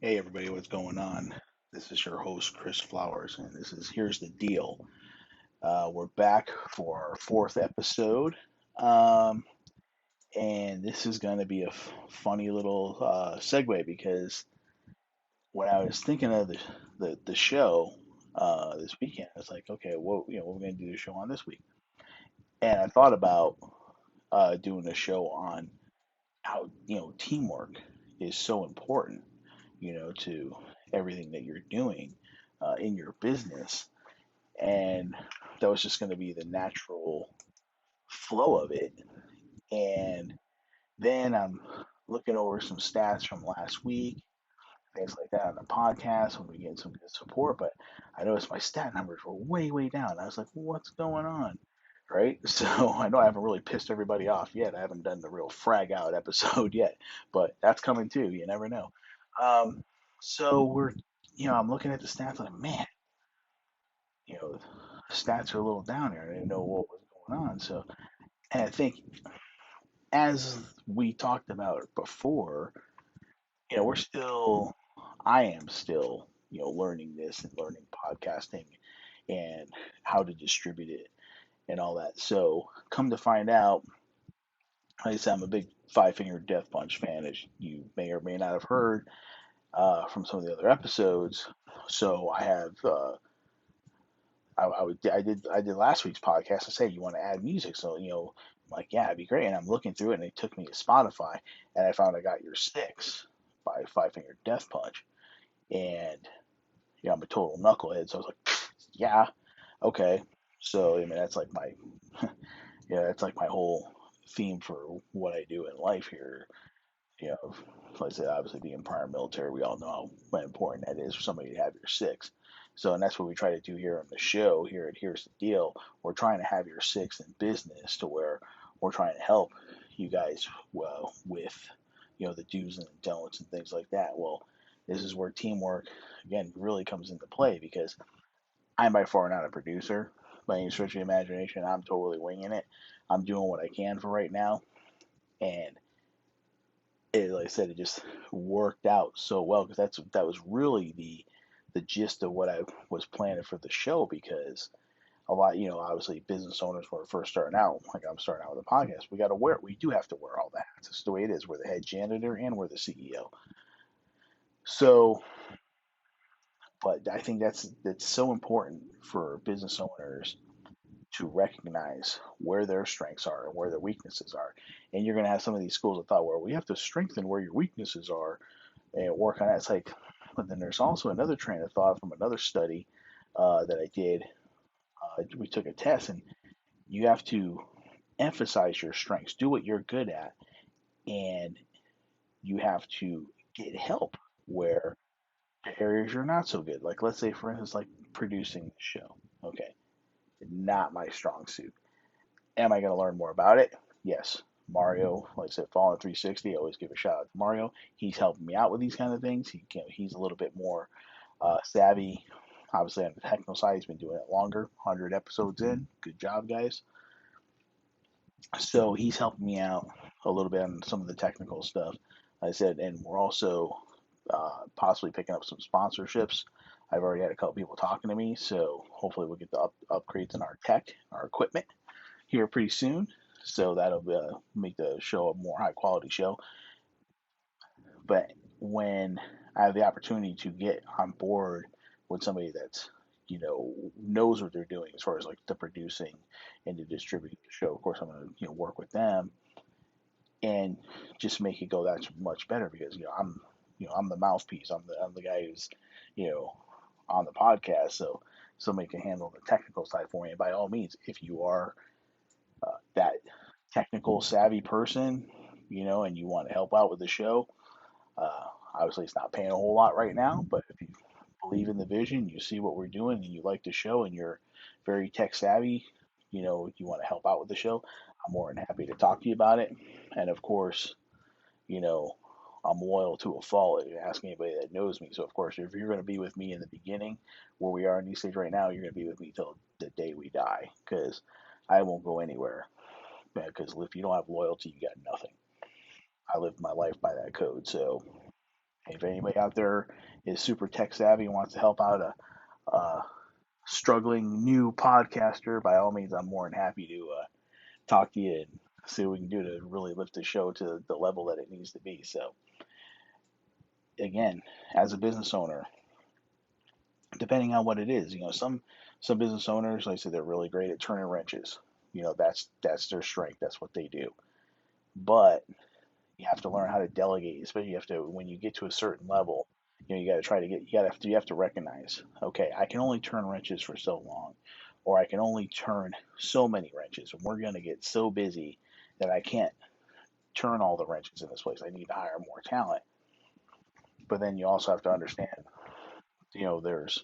Hey everybody, what's going on? This is your host Chris Flowers, and this is Here's the Deal. We're back for our fourth episode, um, and this is going to be a funny little segue because when I was thinking of the show this weekend, I was like, okay, what we're going to do the show on this week, and I thought about doing a show on how teamwork is so important, to everything that you're doing in your business. And that was just going to be the natural flow of it. And then I'm looking over some stats from last week, things like that on the podcast when we get some good support. But I noticed my stat numbers were way, way down. I was like, what's going on? Right. So I know I haven't really pissed everybody off yet. I haven't done the real frag out episode yet, but that's coming too. You never know. Um, so I'm looking at the stats like, man, you know, stats are a little down here. I didn't know what was going on. So, and I think as we talked about before, I am still, learning this and learning podcasting and how to distribute it and all that. So, come to find out, like I said, I'm a big Five Finger Death Punch fan, as you may or may not have heard from some of the other episodes. So, I did last week's podcast. I said you want to add music, so I'm like, yeah, it'd be great. And I'm looking through it, and it took me to Spotify, and I found I got Your Six by Five Finger Death Punch, and I'm a total knucklehead, so I was like, yeah, okay. So I mean, that's like my yeah, that's like my whole theme for what I do in life here. You know, like I said, obviously being prior military, we all know how important that is for somebody to have your six. So, and that's what we try to do here on the show. Here at Here's the Deal, we're trying to have your six in business to where we're trying to help you guys with the do's and don'ts and things like that. Well, this is where teamwork again really comes into play because I'm by far not a producer by any stretch of the imagination. I'm totally winging it. I'm doing what I can for right now, and like I said, it just worked out so well because that was really the gist of what I was planning for the show because a lot, obviously business owners when we're first starting out, like I'm starting out with a podcast, we do have to wear all that. It's just the way it is. We're the head janitor and we're the CEO. So, but I think that's so important for business owners to recognize where their strengths are and where their weaknesses are. And you're going to have some of these schools of thought where we have to strengthen where your weaknesses are and work on that. It's like, but then there's also another train of thought from another study that I did. We took a test, and you have to emphasize your strengths, do what you're good at, and you have to get help where the areas you're not so good. Like, let's say, for instance, like producing the show. Okay, not my strong suit. Am I going to learn more about it? Yes. Mario, like I said, Fallen 360, I always give a shout out to Mario. He's helping me out with these kind of things. He's a little bit more savvy. Obviously, on the technical side, he's been doing it longer, 100 episodes in. Good job, guys. So he's helping me out a little bit on some of the technical stuff. Like I said, and we're also possibly picking up some sponsorships. I've already had a couple people talking to me, so hopefully we'll get the upgrades in our tech, our equipment here pretty soon. So that'll make the show a more high quality show. But when I have the opportunity to get on board with somebody that's knows what they're doing as far as like the producing and the distributing the show, of course I'm going to work with them and just make it go that much better because I'm the mouthpiece. I'm the guy who's you know on the podcast. So somebody can handle the technical side for me. And by all means, if you are that technical savvy person, and you want to help out with the show, obviously, it's not paying a whole lot right now, but if you believe in the vision, you see what we're doing, and you like the show, and you're very tech savvy, you want to help out with the show, I'm more than happy to talk to you about it. And of course, you know, I'm loyal to a fault. If you ask anybody that knows me, so of course, if you're going to be with me in the beginning, where we are in these stage right now, you're going to be with me till the day we die, because I won't go anywhere. Because if you don't have loyalty, you got nothing. I live my life by that code, so If anybody out there is super tech savvy and wants to help out a struggling new podcaster, by all means, I'm more than happy to talk to you and see what we can do to really lift the show to the level that it needs to be. So, again, as a business owner, depending on what it is, some business owners, like I said, they're really great at turning wrenches. That's their strength. That's what they do. But you have to learn how to delegate, especially you have to when you get to a certain level. You got to try to get you have to recognize, okay, I can only turn wrenches for so long, or I can only turn so many wrenches, and we're going to get so busy that I can't turn all the wrenches in this place. I need to hire more talent. But then you also have to understand, there's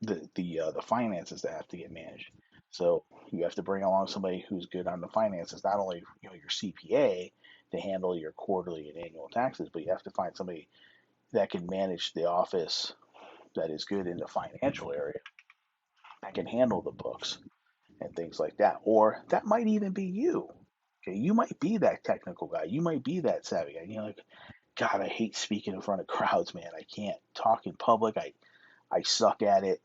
the finances that have to get managed. So you have to bring along somebody who's good on the finances, not only your CPA to handle your quarterly and annual taxes, but you have to find somebody that can manage the office that is good in the financial area that can handle the books and things like that. Or that might even be you. Okay, you might be that technical guy. You might be that savvy guy. Like, God, I hate speaking in front of crowds, man. I can't talk in public. I suck at it.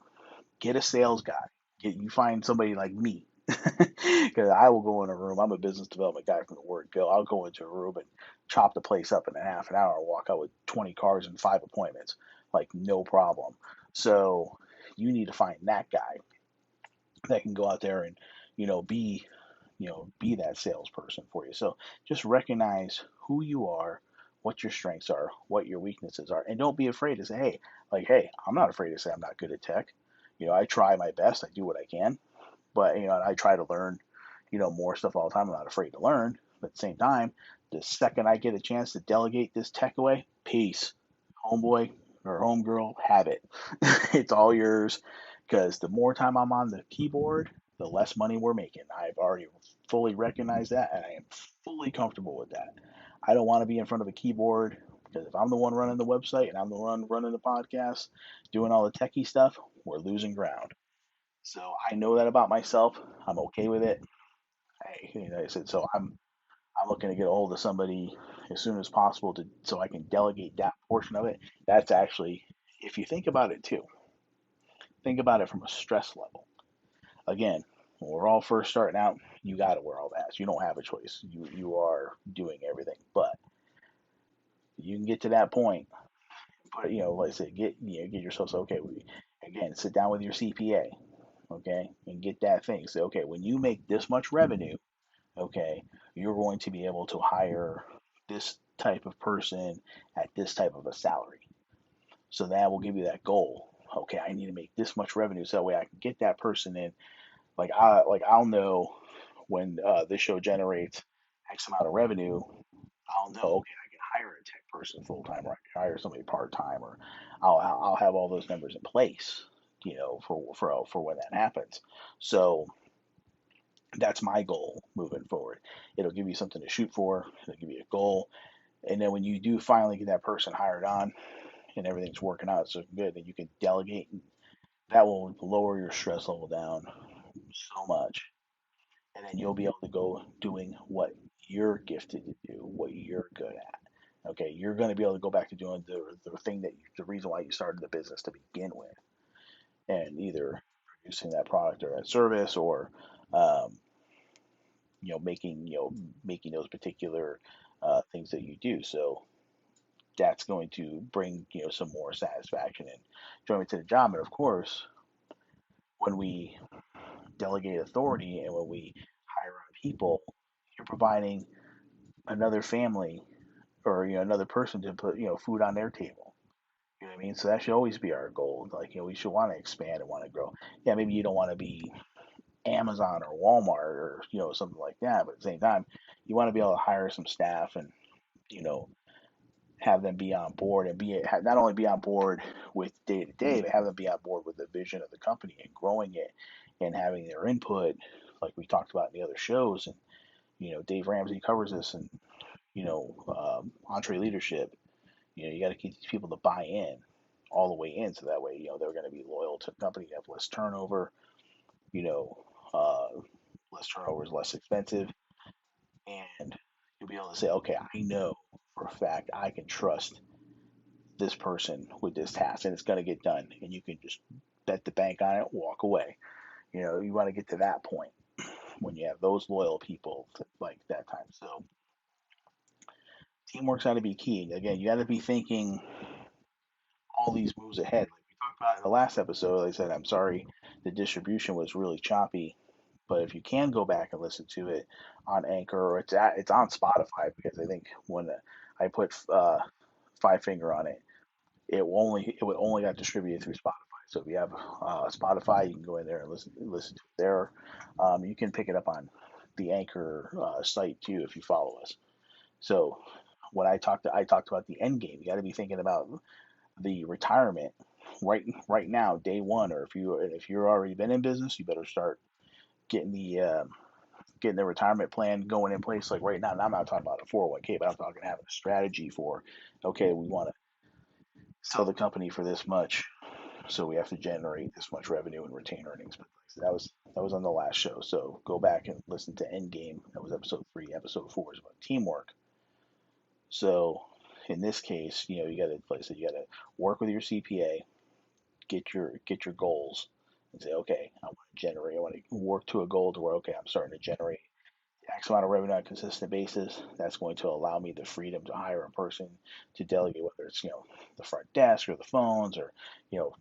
Get a sales guy. You find somebody like me, because I will go in a room. I'm a business development guy from the word go. I'll go into a room and chop the place up in a half an hour and walk out with 20 cars and 5 appointments, like no problem. So you need to find that guy that can go out there and be be that salesperson for you. So just recognize who you are, what your strengths are, what your weaknesses are, and don't be afraid to say, hey, I'm not afraid to say I'm not good at tech. I try my best, I do what I can, but I try to learn, more stuff all the time. I'm not afraid to learn, but at the same time, the second I get a chance to delegate this tech away, peace, homeboy or homegirl, have it. It's all yours, because the more time I'm on the keyboard, the less money we're making. I've already fully recognized that, and I am fully comfortable with that. I don't want to be in front of a keyboard, because if I'm the one running the website and I'm the one running the podcast, doing all the techie stuff, we're losing ground. So I know that about myself. I'm okay with it. I said, so I'm looking to get a hold of somebody as soon as possible to so I can delegate that portion of it. That's actually, if you think about it too, think about it from a stress level. Again, when we're all first starting out, you got to wear all that. You don't have a choice. You are doing everything, but you can get to that point. But like I said, get yourself, so okay. Again, sit down with your CPA, okay, and get that thing. Say, okay, when you make this much revenue, okay, you're going to be able to hire this type of person at this type of a salary. So that will give you that goal. Okay, I need to make this much revenue so that way I can get that person in. I'll know when this show generates X amount of revenue. I'll know, okay, I can hire a tech person full time, or I can hire somebody part time, or I'll have all those numbers in place, for when that happens. So that's my goal moving forward. It'll give you something to shoot for. It'll give you a goal, and then when you do finally get that person hired on and everything's working out so good, then you can delegate. That will lower your stress level down so much, and then you'll be able to go doing what you're gifted to do, what you're good at. Okay, you're going to be able to go back to doing the thing the reason why you started the business to begin with, and either producing that product or that service, or um, making those particular things that you do. So that's going to bring some more satisfaction and enjoyment to the job. And of course, when we delegate authority and when we hire on people, you're providing another family, or another person to put food on their table. You know what I mean? So that should always be our goal. Like, we should want to expand and want to grow. Yeah, maybe you don't want to be Amazon or Walmart or something like that, but at the same time, you want to be able to hire some staff and you know have them be on board and not only be on board with day to day, but have them be on board with the vision of the company and growing it and having their input, like we talked about in the other shows. And Dave Ramsey covers this, and entree leadership. You got to keep these people to buy in all the way in, so that way they're going to be loyal to the company, have less turnover. You know, less turnover is less expensive, and you'll be able to say, okay, I know for a fact I can trust this person with this task and it's going to get done. And you can just bet the bank on it, walk away. You want to get to that point when you have those loyal people like that time. So teamwork's got to be key. Again, you got to be thinking all these moves ahead. Like we talked about in the last episode, like I said, I'm sorry the distribution was really choppy, but if you can go back and listen to it on Anchor or it's on Spotify because I think when I put Five Finger on it, it would only got distributed through Spotify. So if you have Spotify, you can go in there and listen to it there. You can pick it up on the Anchor site too if you follow us. So when I talked about the end game. You got to be thinking about the retirement right now, day one, or if you're already been in business, you better start getting the retirement plan going in place like right now. And I'm not talking about a 401k, but I'm talking having a strategy for okay, we want to sell the company for this much, so we have to generate this much revenue and retain earnings. But that was on the last show. So go back and listen to Endgame. That was episode 3. Episode 4 is about teamwork. So in this case, you got to, like I said, you got to work with your CPA, get your goals, and say, okay, I want to work to a goal to where okay, I'm starting to generate X amount of revenue on a consistent basis. That's going to allow me the freedom to hire a person to delegate, whether it's the front desk or the phones or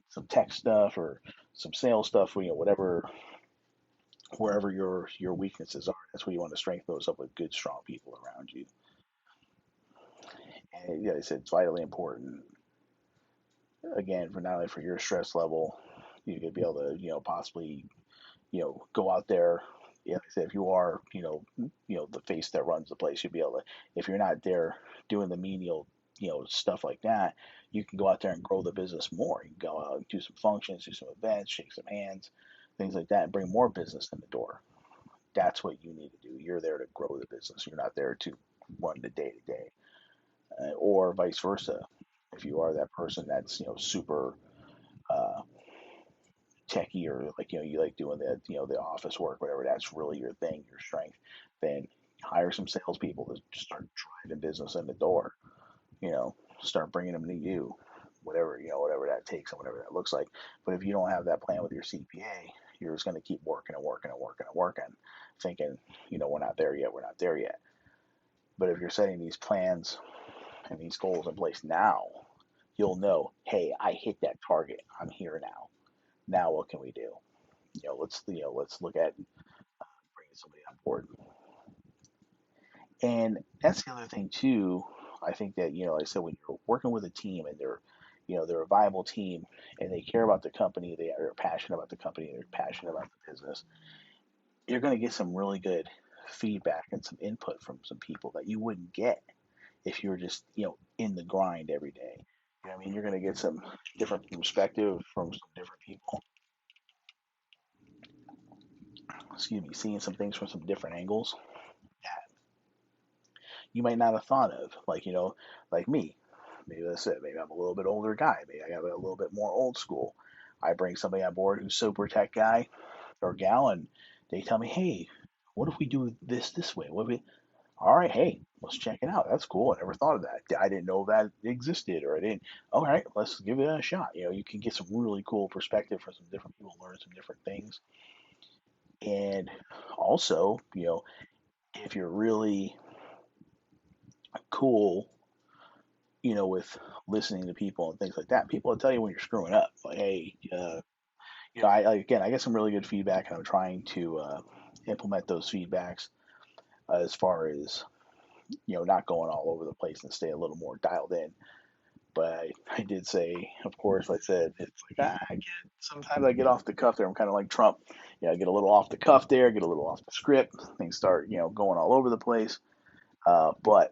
some tech stuff or some sales stuff, or whatever wherever your weaknesses are. That's where you want to strengthen those up with good, strong people around you. And yeah, I said it's vitally important again for not only for your stress level, you could be able to possibly go out there. Yeah, like I said, if you are, the face that runs the place, you'll be able to. If you're not there doing the menial, stuff like that, you can go out there and grow the business more. You can go out and do some functions, do some events, shake some hands, things like that, and bring more business in the door. That's what you need to do. You're there to grow the business. You're not there to run the day to day, or vice versa. If you are that person that's super uh, techie or like you like doing the office work, whatever that's really your thing, your strength, then hire some salespeople to start driving business in the door. Start bringing them to you, whatever that takes and whatever that looks like. But if you don't have that plan with your CPA, you're just going to keep working and working and working and working, thinking we're not there yet, we're not there yet. But if you're setting these plans and these goals in place now, you'll know, hey, I hit that target. I'm here now. Now what can we do? Let's look at bringing somebody on board. And that's the other thing too. I think that like I said, when you're working with a team and they're a viable team and they care about the company, they are passionate about the company, they're passionate about the business. You're going to get some really good feedback and some input from some people that you wouldn't get if you're just in the grind every day. I mean, you're going to get some different perspective from some different people. Excuse me, seeing some things from some different angles that you might not have thought of. Like, like me. Maybe that's it. Maybe I'm a little bit older guy. Maybe I got a little bit more old school. I bring somebody on board who's super tech guy or gal, and they tell me, hey, what if we do this way? What if we, all right, hey, let's check it out. That's cool. I never thought of that. I didn't know that existed, or I didn't. All right, let's give it a shot. You can get some really cool perspective from some different people, learn some different things. And also, if you're really cool, with listening to people and things like that, people will tell you when you're screwing up. Like, hey, again, I get some really good feedback, and I'm trying to implement those feedbacks as far as not going all over the place and stay a little more dialed in. But I did say, of course, like I said, it's like sometimes I get off the cuff there. I'm kind of like Trump. I get a little off the cuff there, get a little off the script. Things start, going all over the place. But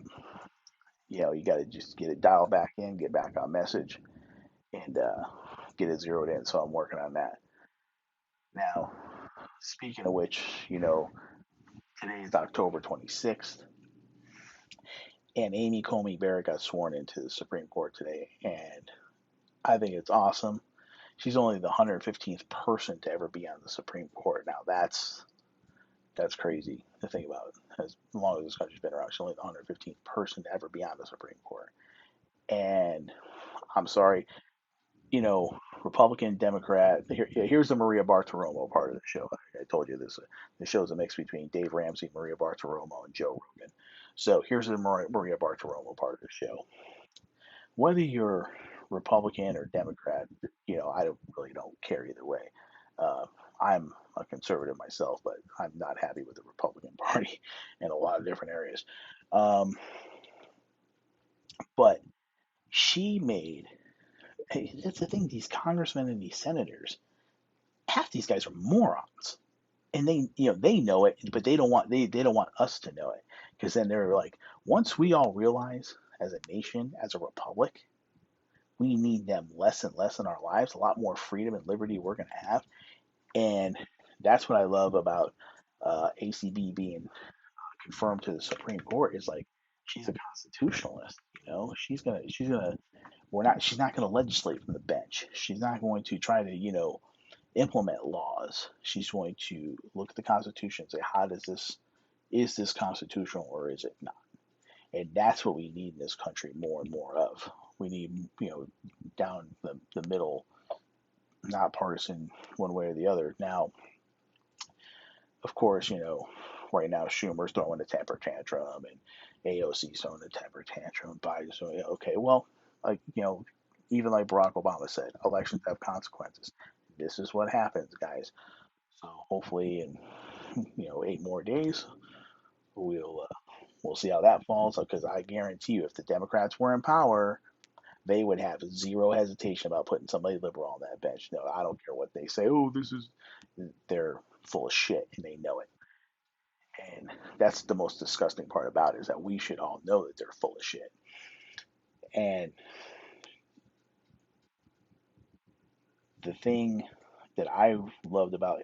you got to just get it dialed back in, get back on message, and get it zeroed in. So I'm working on that. Now, speaking of which, today is October 26th, and Amy Coney Barrett got sworn into the Supreme Court today, and I think it's awesome. She's only the 115th person to ever be on the Supreme Court. Now That's crazy to think about. As long as this country's been around, she's only the 115th person to ever be on the Supreme Court. And I'm sorry, you know, Republican, Democrat. Here's the Maria Bartiromo part of the show. I told you this. The show's a mix between Dave Ramsey, Maria Bartiromo, and Joe Rogan. So here's the Maria Bartiromo part of the show. Whether you're Republican or Democrat, I don't care either way. Uh, I'm a conservative myself, but I'm not happy with the Republican Party in a lot of different areas. Um, but she made that's the thing. These congressmen and these senators, half these guys are morons, and they know it, but they don't want us to know it, because then they're like, once we all realize as a nation, as a republic, we need them less and less in our lives, a lot more freedom and liberty we're going to have. And that's what I love about ACB being confirmed to the Supreme Court, is like, she's a constitutionalist. She's not gonna legislate from the bench. She's not going to try to implement laws. She's going to look at the Constitution and say, how does this is this constitutional or is it not? And that's what we need in this country more and more of. We need, down the middle, not partisan one way or the other. Now, of course, right now Schumer's throwing a temper tantrum and AOC's throwing a temper tantrum. Biden's throwing, okay, well, like, even like Barack Obama said, elections have consequences. This is what happens, guys. So hopefully in 8 more days we'll see how that falls, because I guarantee you, if the Democrats were in power, they would have zero hesitation about putting somebody liberal on that bench. No, I don't care what they say. Oh, they're full of shit, and they know it. And that's the most disgusting part about it, is that we should all know that they're full of shit. And the thing that I loved about,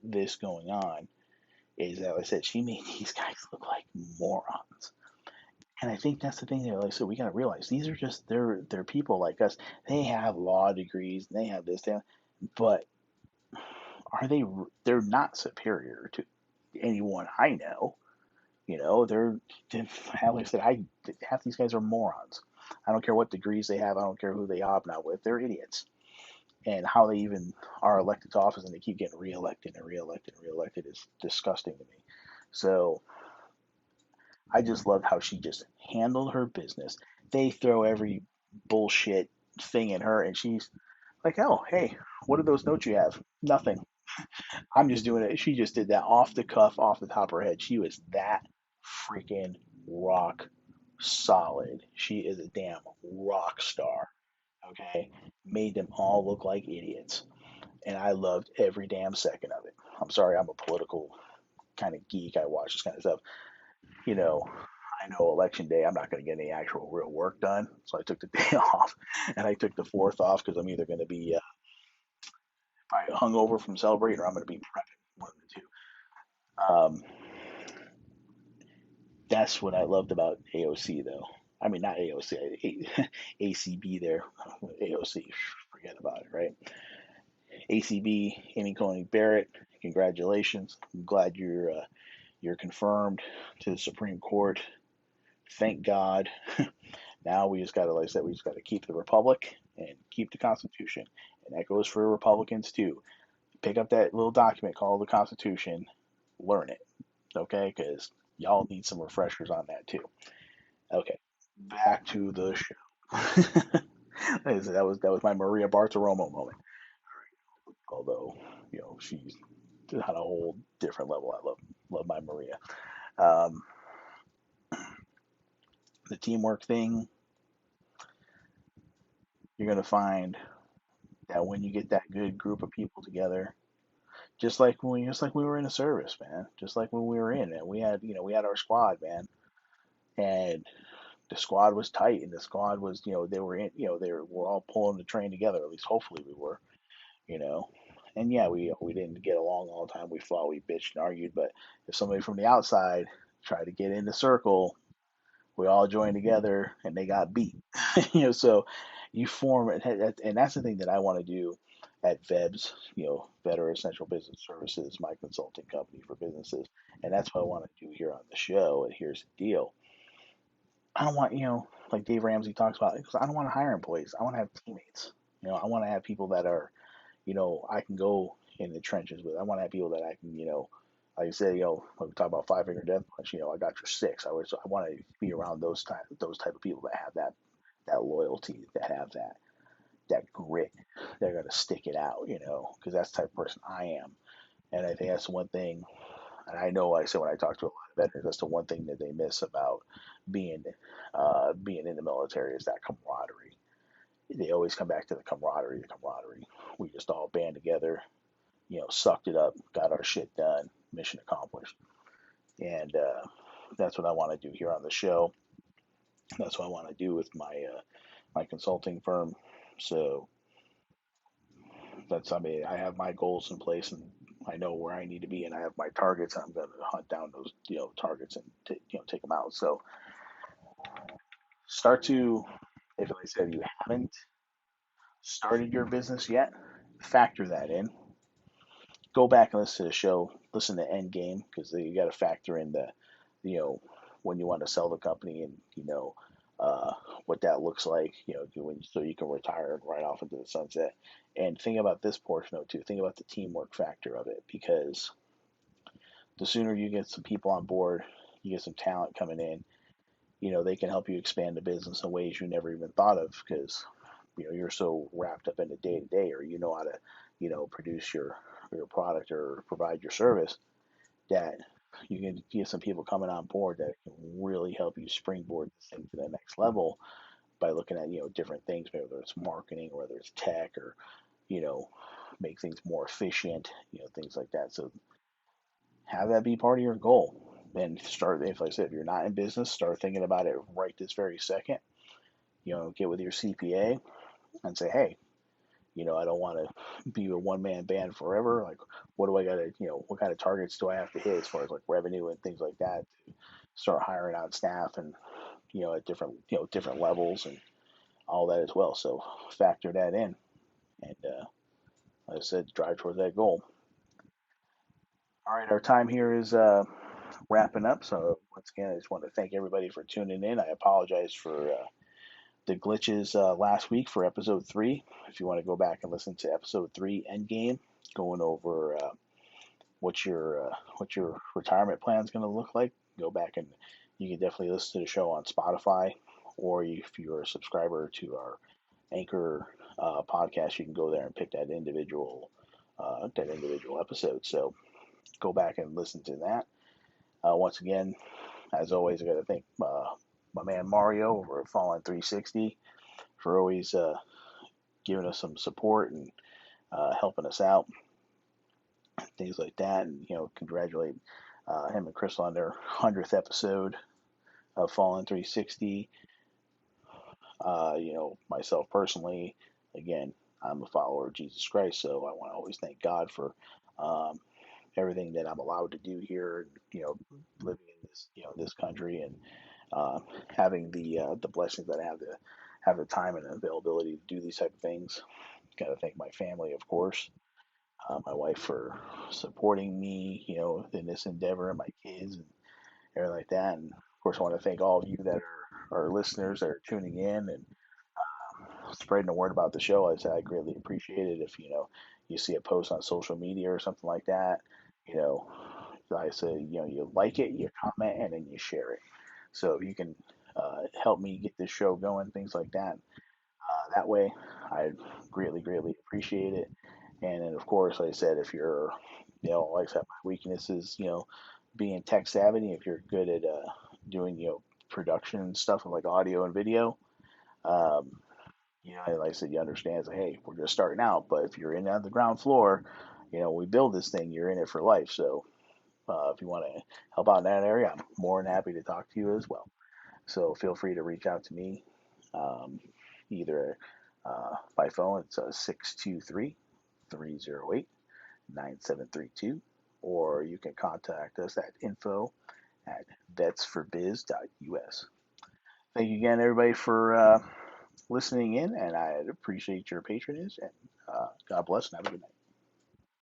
this going on is that, like I said, she made these guys look like morons. And I think that's the thing that, like I said, we got to realize, these are just, they're people like us. They have law degrees and they have this, that, but are they're not superior to anyone I know. They're like I said, half these guys are morons. I don't care what degrees they have. I don't care who they hobnob with. They're idiots. And how they even are elected to office and they keep getting reelected and reelected and reelected is disgusting to me. So I just loved how she just handled her business. They throw every bullshit thing at her, and she's like, "Oh, hey, what are those notes you have? Nothing. I'm just doing it." She just did that off the cuff, off the top of her head. She was that freaking rock solid. She is a damn rock star. Okay, made them all look like idiots, and I loved every damn second of it. I'm sorry, I'm a political kind of geek. I watch this kind of stuff. You know, I know election day, I'm not going to get any actual real work done, so I took the day off, and I took the fourth off because I'm either going to be probably hungover from celebrating, or I'm going to be prepping, one of the two. That's what I loved about AOC, though. I mean, not AOC, ACB there. AOC, forget about it, right? ACB, Amy Coney Barrett, congratulations. I'm glad you're confirmed to the Supreme Court. Thank God. Now we just got to, like I said, we just got to keep the republic and keep the Constitution, and that goes for Republicans too. Pick up that little document called the Constitution, learn it, okay? Because y'all need some refreshers on that too. Okay, back to the show. Like I said, that was my Maria Bartiromo moment. Although she's on a whole different level. I love my Maria. Um, the teamwork thing, you're gonna find that when you get that good group of people together, just like we were in a service, man, just like when we were in it, we had our squad, man, and the squad was tight, and the squad was, they were in, we're all pulling the train together. At least, hopefully, we were, you know. And yeah, we didn't get along all the time. We fought, we bitched and argued. But if somebody from the outside tried to get in the circle, we all joined together, and they got beat. So you form it, and that's the thing that I want to do at VEBS, Veteran Essential Business Services, my consulting company for businesses. And that's what I want to do here on the show. And here's the deal. I don't want, like Dave Ramsey talks about, because I don't want to hire employees. I want to have teammates. I want to have people that are, I can go in the trenches with. I want to have people that I can, like I said, when we talk about five-finger death punch, I got your six. I want to be around those type of people that have that loyalty, that have that grit. They're gonna stick it out, because that's the type of person I am. And I think that's one thing. And I know, like I said, when I talk to a lot of veterans, that's the one thing that they miss about being being in the military is that camaraderie. They always come back to the camaraderie, the camaraderie. We just all band together, sucked it up, got our shit done, mission accomplished. And that's what I want to do here on the show. That's what I want to do with my consulting firm. So I mean, I have my goals in place, and I know where I need to be, and I have my targets. I'm going to hunt down those, targets and take them out. So start to, if like I said, you haven't started your business yet, factor that in. Go back and listen to the show, listen to Endgame, because you got to factor in you know, when you want to sell the company, and uh, what that looks like, so you can retire and ride off into the sunset. And think about this portion of it too. Think about the teamwork factor of it, because the sooner you get some people on board, you get some talent coming in, they can help you expand the business in ways you never even thought of, because you're so wrapped up in the day to day, or how to produce your product or provide your service, that you can get some people coming on board that can really help you springboard this thing to the next level by looking at different things, whether it's marketing or whether it's tech, or you know make things more efficient, things like that. So have that be part of your goal. And start, if like I said, if you're not in business, start thinking about it right this very second. Get with your CPA and say, hey, I don't want to be a one man band forever. Like, what do I got to, what kind of targets do I have to hit as far as like revenue and things like that to start hiring out staff, and, at different levels and all that as well. So factor that in. And, like I said, drive towards that goal. All right. Our time here is, wrapping up. So once again, I just want to thank everybody for tuning in. I apologize for, the glitches last week for episode 3. If you want to go back and listen to episode 3, Endgame, going over what your retirement plan is going to look like, go back and you can definitely listen to the show on Spotify, or if you're a subscriber to our Anchor podcast, you can go there and pick that individual episode. So go back and listen to that. Once again, as always, I got to thank my man Mario over at Fallen 360 for always giving us some support and helping us out, things like that. And congratulate him and Chris on their 100th episode of Fallen 360. Myself personally, again, I'm a follower of Jesus Christ, so I want to always thank God for um, everything that I'm allowed to do here. Living in this country, and uh, having the blessings that I have the time and availability to do these type of things. Got to thank my family, of course, my wife for supporting me, in this endeavor, and my kids and everything like that. And of course, I want to thank all of you that are listeners that are tuning in and spreading the word about the show. I said I greatly appreciate it. If you see a post on social media or something like that, you know, I say you like it, you comment, and then you share it. So if you can help me get this show going, things like that. That way, I greatly appreciate it. And then, of course, like I said, if you're, like I said, my weaknesses, being tech savvy, if you're good at doing, production and stuff like audio and video, um, like I said, you understand, like, hey, we're just starting out, but if you're in on the ground floor, we build this thing, you're in it for life. So if you want to help out in that area, I'm more than happy to talk to you as well. So feel free to reach out to me, either by phone. It's 623 308 9732, or you can contact us at info@vetsforbiz.us. Thank you again, everybody, for listening in, and I appreciate your patronage. And God bless and have a good night.